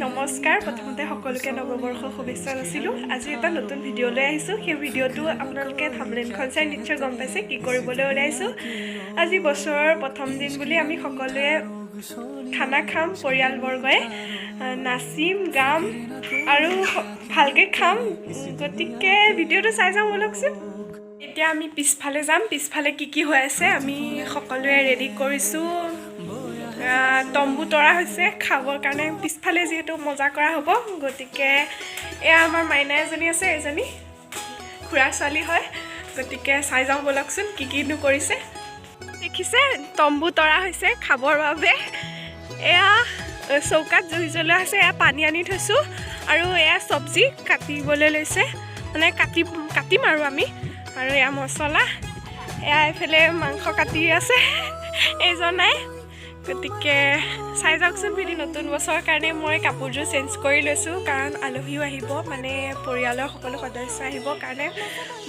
নমস্কাৰ প্ৰথমতে সকলোকে নৱবৰ্ষৰ শুভেচ্ছা যাচিলোঁ। আজি এটা নতুন ভিডিঅ' লৈ আহিছোঁ। সেই ভিডিঅ'টো আপোনালোকে থাম্বনেইলখন চাই নিশ্চয় গম পাইছে কি কৰিবলৈ ওলাইছোঁ। আজি বছৰৰ প্ৰথম দিন বুলি আমি সকলোৱে খানা খাম, পৰিয়ালবৰ্গই নাচিম, গাম আৰু ভালকৈ খাম। গতিকে ভিডিঅ'টো চাই যাওঁ ব'লকচোন। এতিয়া আমি পিছফালে যাম। পিছফালে কি হৈ আছে আমি সকলোৱে ৰেডি কৰিছোঁ। তম্বু তৰা হৈছে খাবৰ কাৰণে, পিছফালে যিহেতু মজা কৰা হ'ব। গতিকে এয়া আমাৰ মাইনা এজনী আছে, এজনী খুৰা ছোৱালী হয়। গতিকে চাই যাওঁ ব'লকচোন কিনো কৰিছে। দেখিছে তম্বু তৰা হৈছে খাবৰ বাবে। এয়া চৌকাত জুই জ্বলোৱা আছে, এয়া পানী আনি থৈছোঁ আৰু এয়া চব্জি কাটিবলৈ লৈছে, মানে কাটিম আৰু আমি। আৰু এয়া মছলা, এয়া এইফালে মাংস কাটি আছে এইজনাই। গতিকে চাই যাওকচোন ভিডিঅ'। নতুন বছৰৰ কাৰণে মই কাপোৰযোৰ চেঞ্জ কৰি লৈছোঁ, কাৰণ আলহীও আহিব, মানে পৰিয়ালৰ সকলো সদস্য আহিব কাৰণে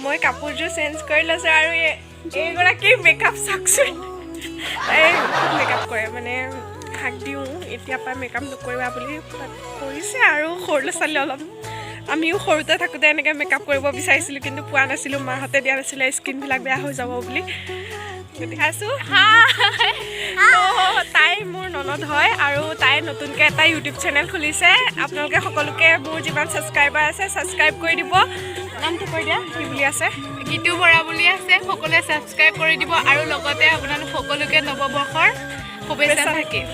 মই কাপোৰযোৰ চেঞ্জ কৰি লৈছোঁ। আৰু এইগৰাকী মেকআপ চাওকচোন, এই মেকআপ কৰে, মানে হাক দিওঁ এতিয়াৰ পৰা মেকআপ নকৰিবা বুলি কৰিছে। আৰু সৰু ল'ৰা ছোৱালী অলপ, আমিও সৰুতে থাকোঁতে এনেকৈ মেকআপ কৰিব বিচাৰিছিলোঁ, কিন্তু পোৱা নাছিলোঁ, মাহঁতে দিয়া নাছিলে, স্কিনবিলাক বেয়া হৈ যাব বুলি। দেখাইছোঁ তাই মোৰ ননদ হয় আৰু তাই নতুনকৈ এটা ইউটিউব চেনেল খুলিছে। আপোনালোকে সকলোকে মোৰ যিমান ছাবস্ক্ৰাইবাৰ আছে ছাবস্ক্ৰাইব কৰি দিব। নামটো কৈ দিয়া, কি বুলি আছে? গীতু বৰা বুলি আছে। সকলোৱে ছাবস্ক্ৰাইব কৰি দিব আৰু লগতে আপোনালোক সকলোকে নৱবৰ্ষৰ শুভেচ্ছা থাকিল।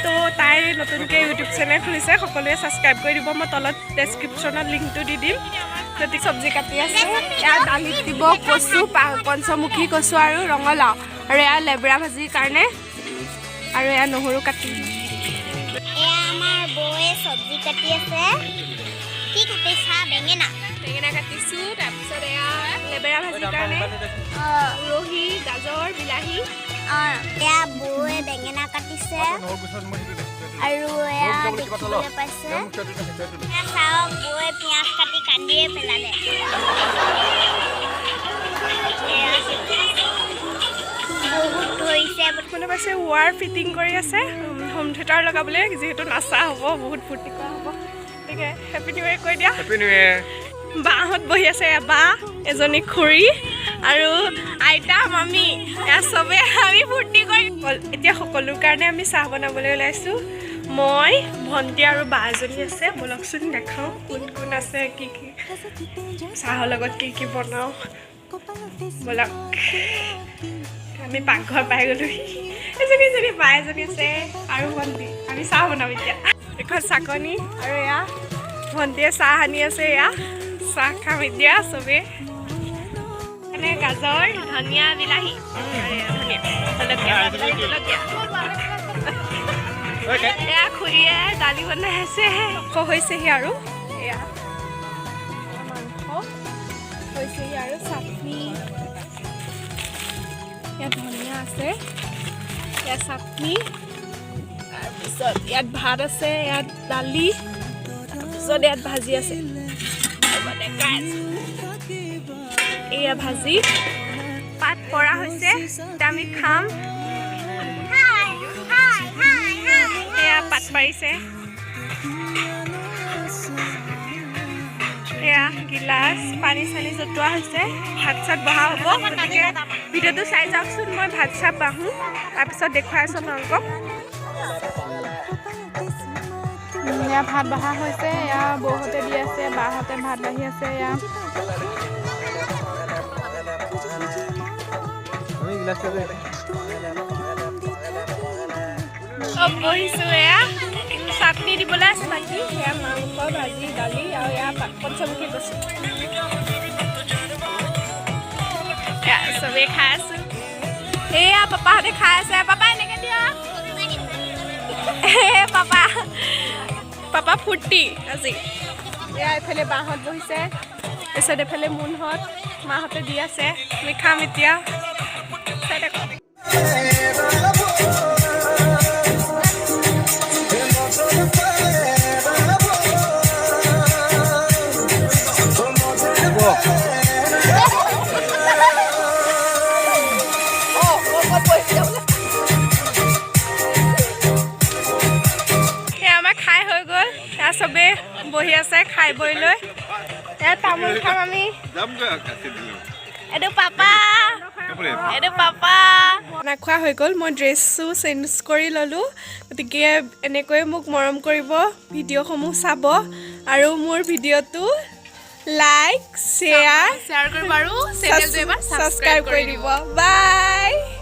তো তাই নতুনকৈ ইউটিউব চেনেল খুলিছে, সকলোৱে ছাবস্ক্ৰাইব কৰি দিব। মই তলত ডেছক্ৰিপশ্যনত লিংকটো দি দিম। গতিকে চব্জি কাটি আছে, এয়া দালিত দিব কচু, পঞ্চমুখী কচু আৰু ৰঙালাও, আৰু এয়া লেবৰা ভাজিৰ কাৰণে, আৰু এয়া নহৰু কাটি। এয়া আমাৰ বৌয়ে চব্জি কাটি আছে। কি কাটিছা? বেঙেনা কাটিছোঁ। তাৰপিছত এয়া লেবেৰা ভাজিৰ কাৰণে উৰহি, গাজৰ, বিলাহী। এয়া বৌয়ে বেঙেনা কাটিছে আৰু এয়া দেখিবলৈ পাইছে। চাওক বৌয়ে পিঁয়াজ কাটি কান্দিয়ে পেলালে। বহুত ধৰিছে। মানে পাইছে ৱাৰ ফিটিং কৰি আছে, হোম থিয়েটাৰ লগাবলৈ, যিহেতু নাচা হ'ব, বহুত ফূৰ্তি কৰা হ'ব। গতিকে হেপী নিউ ইয়েৰ কৈ দিয়া। Happy new year. বাহঁত বহি আছে, বা এজনী খুৰী আৰু আইতা, মামী, এয়া চবেই আমি ফূৰ্তি কৰি। এতিয়া সকলোৰ কাৰণে আমি চাহ বনাবলৈ ওলাইছোঁ। মই, ভণ্টি আৰু বা এজনী আছে। ব'লকচোন দেখাওঁ কোন কোন আছে, কি চাহৰ লগত কি বনাওঁ ব'লক। আমি পাকঘৰ পাই গ'লোঁ। এজনী বা এজনী আছে আৰু ভণ্টি। আমি চাহ বনাম এতিয়া। এখন চাকনি আৰু এয়া ভণ্টিয়ে চাহ আনি আছে। এয়া চাহ খাম এতিয়া চবেই। মানে গাজৰ, ধনিয়া, বিলাহী, এয়া খুৰীয়ে দালি বনাই আছে, হৈছেহি আৰু এয়া মাংস হৈছেহি আৰু চাটনি, ইয়াত ধনিয়া আছে, ইয়াত চাটনি, তাৰপিছত ইয়াত ভাত আছে, ইয়াত দালি, তাৰপিছত ইয়াত ভাজি আছে। এয়া ভাজি পাত পৰা হৈছে, এতিয়া আমি খাম। এয়া পাত পাৰিছে, এয়া গিলাচ, পানী চানী জটোৱা হৈছে, ভাত চাত বহা হ'ব। গতিকে ভিডিঅ'টো চাই যাওকচোন। মই ভাত চাত বাঢ়োঁ, তাৰপিছত দেখুৱাই আছোঁ আপোনালোকক। এয়া ভাত বহা হৈছে, এয়া বৌহঁতে দি আছে, বাহঁতে ভাত বাঢ়ি আছে। এয়া চব বহিছোঁ। এয়া চাটনি দিবলৈ আছে বাকী, এয়া মাংস, ভাজি, দালি আৰু এয়া পঞ্চমুখী কচু। এয়া চবেই খাই আছোঁ। এয়া পাপাহঁতে খাই আছে। পাপা এনেকৈ দিয়া। পাপা ফূৰ্তি আজি। এয়া এইফালে বাহঁত বহিছে, তাৰপিছত এইফালে মোনহঁত, মাহঁতে দি আছে। আমি খাম এতিয়া। চাই থাকক। আমাৰ খাই হৈ গ'ল এয়া চবে বহি আছে খাই বৈ লৈ এয়া তামোল খাম আমি এইটো পাপা খানা খোৱা হৈ গ'ল মই ড্ৰেছটো চেঞ্জ কৰি ল'লোঁ গতিকে এনেকৈয়ে মোক মৰম কৰিব ভিডিঅ'সমূহ চাব আৰু মোৰ ভিডিঅ'টো লাইক শ্বেয়াৰ শ্বেয়াৰ কৰিব আৰু চেনেলটো এবাৰ ছাবস্ক্ৰাইব কৰি দিব বাই